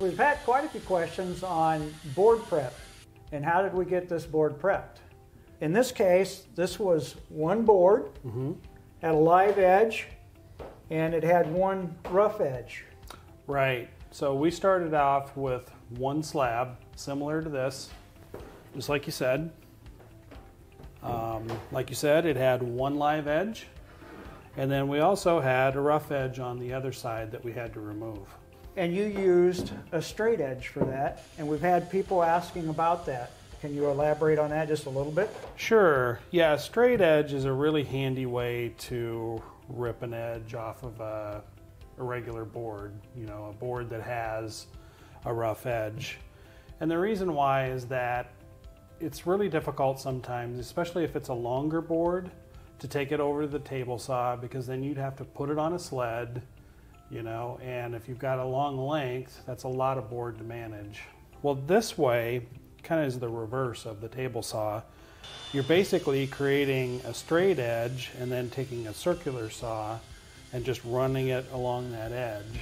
we've had quite a few questions on board prep and how did we get this board prepped. In this case, this was one board, had a live edge, and it had one rough edge. Right. So we started off with one slab, similar to this, just like you said. Like you said, it had one live edge, and then we also had a rough edge on the other side that we had to remove. And you used a straight edge for that, and we've had people asking about that. Can you elaborate on that just a little bit? Sure. Yeah, straight edge is a really handy way to rip an edge off of a irregular board, you know, a board that has a rough edge. And the reason why is that it's really difficult sometimes, especially if it's a longer board, to take it over to the table saw, because then you'd have to put it on a sled, you know, and if you've got a long length, that's a lot of board to manage. Well, this way kind of is the reverse of the table saw. You're basically creating a straight edge and then taking a circular saw and just running it along that edge.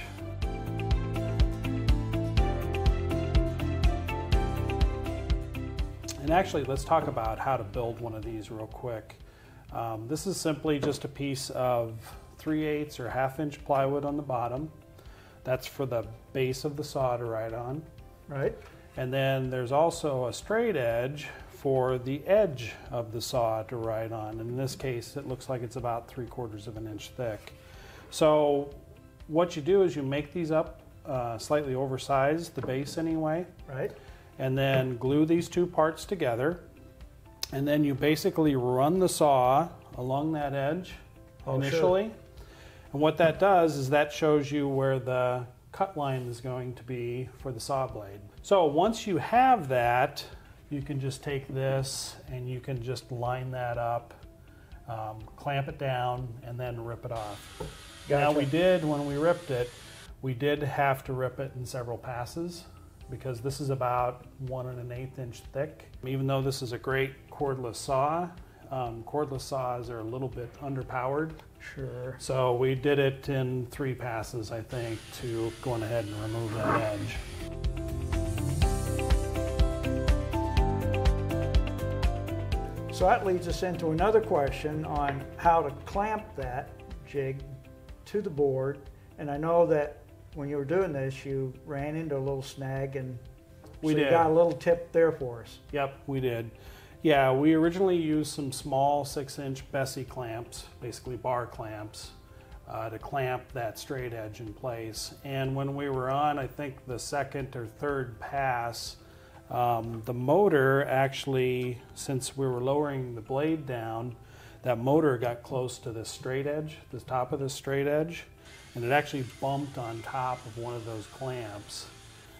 And actually, let's talk about how to build one of these real quick. This is simply just a piece of 3/8 or 1/2 inch plywood on the bottom. That's for the base of the saw to ride on. Right. And then there's also a straight edge for the edge of the saw to ride on. In this case, it looks like it's about 3/4 of an inch thick. So what you do is you make these up slightly oversized, the base anyway. Right. And then glue these two parts together, and then you basically run the saw along that edge initially. Sure. And what that does is that shows you where the cut line is going to be for the saw blade. So once you have that, you can just take this and you can just line that up, clamp it down, and then rip it off. Gotcha. Now when we ripped it, we did have to rip it in several passes, because this is about 1 1/8 inch thick. Even though this is a great cordless saw, cordless saws are a little bit underpowered. Sure. So we did it in 3 passes, I think, to go on ahead and remove that edge. So that leads us into another question on how to clamp that jig to the board. And I know that when you were doing this, you ran into a little snag, and We so did. you got a little tip there for us. Yep, we did. Yeah, we originally used some small 6-inch Bessie clamps, basically bar clamps, to clamp that straight edge in place. And when we were on, I think, the 2nd or 3rd pass, the motor actually, since we were lowering the blade down, that motor got close to this straight edge, the top of this straight edge, and it actually bumped on top of one of those clamps.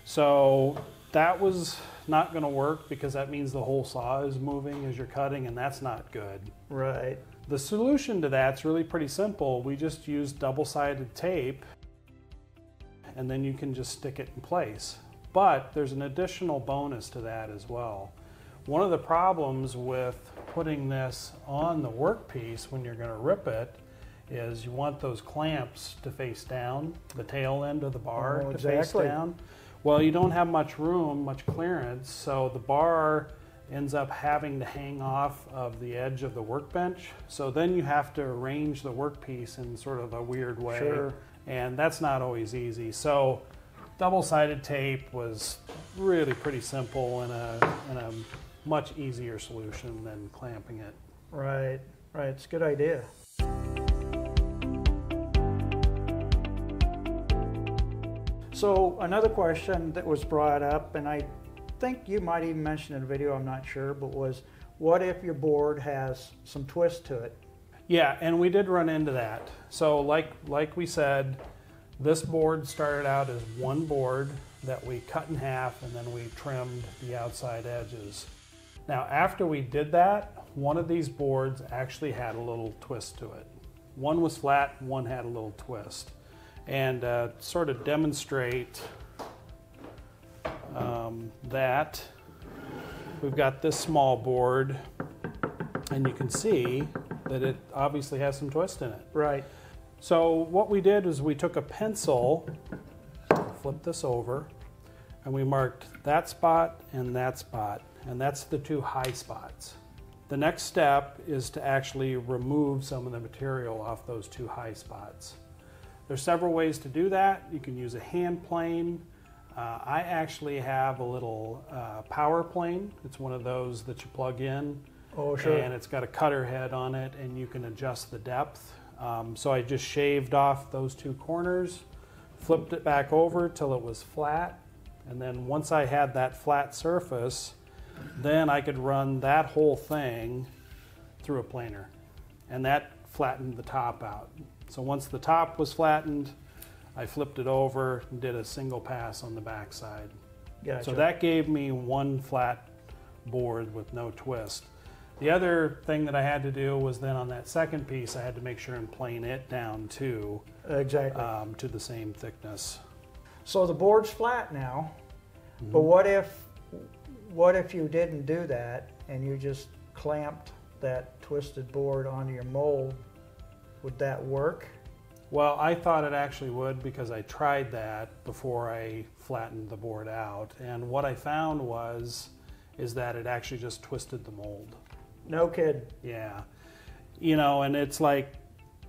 So that was not going to work, because that means the whole saw is moving as you're cutting, and that's not good. Right. The solution to that's really pretty simple. We just use double-sided tape, and then you can just stick it in place. But there's an additional bonus to that as well. One of the problems with putting this on the workpiece when you're going to rip it is you want those clamps to face down, the tail end of the bar to face down. Well, you don't have much room, much clearance, so the bar ends up having to hang off of the edge of the workbench. So then you have to arrange the workpiece in sort of a weird way. Sure. And that's not always easy. So double-sided tape was really pretty simple and a much easier solution than clamping it. Right, right. It's a good idea. So another question that was brought up, and I think you might even mention in a video, I'm not sure, but was, what if your board has some twist to it? Yeah, and we did run into that. So like we said, this board started out as one board that we cut in half, and then we trimmed the outside edges. Now, after we did that, one of these boards actually had a little twist to it. One was flat, one had a little twist. And sort of demonstrate that, we've got this small board, and you can see that it obviously has some twist in it. Right. So what we did is we took a pencil, flip this over, and we marked that spot, and that's the two high spots. The next step is to actually remove some of the material off those two high spots. There's several ways to do that. You can use a hand plane. I actually have a little power plane. It's one of those that you plug in. Oh, sure. And it's got a cutter head on it, and you can adjust the depth. So I just shaved off those two corners, flipped it back over till it was flat, and then once I had that flat surface, then I could run that whole thing through a planer, and that flattened the top out. So once the top was flattened, I flipped it over and did a single pass on the back side. Gotcha. So that gave me one flat board with no twist. The other thing that I had to do was then on that second piece, I had to make sure and plane it down too. Exactly. To the same thickness. So the board's flat now, but what if you didn't do that and you just clamped that twisted board onto your mold? Would that work? Well, I thought it actually would because I tried that before I flattened the board out, and what I found is that it actually just twisted the mold. No kidding. Yeah. You know, and it's like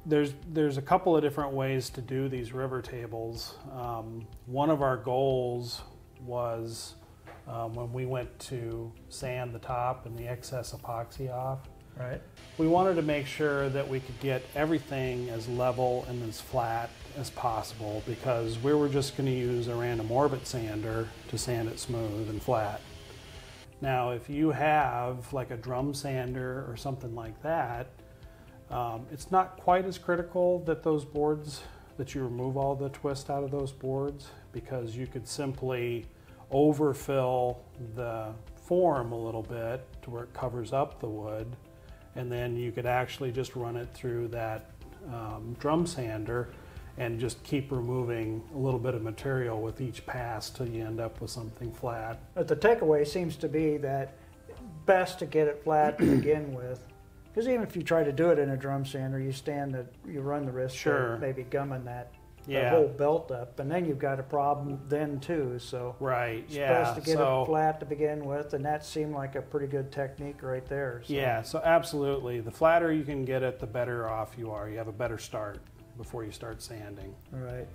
there's a couple of different ways to do these river tables. One of our goals was when we went to sand the top and the excess epoxy off. Right. We wanted to make sure that we could get everything as level and as flat as possible because we were just going to use a random orbit sander to sand it smooth and flat. Now, if you have like a drum sander or something like that, it's not quite as critical that those boards, that you remove all the twist out of those boards because you could simply overfill the form a little bit to where it covers up the wood, and then you could actually just run it through that drum sander and just keep removing a little bit of material with each pass till you end up with something flat. But the takeaway seems to be that best to get it flat to begin with. Because even if you try to do it in a drum sander, you run the risk of maybe gumming that whole belt up, and then you've got a problem then too. So right, it's best to get it flat to begin with, and that seemed like a pretty good technique right there. So. Yeah, so absolutely. The flatter you can get it, the better off you are. You have a better start before you start sanding. All right.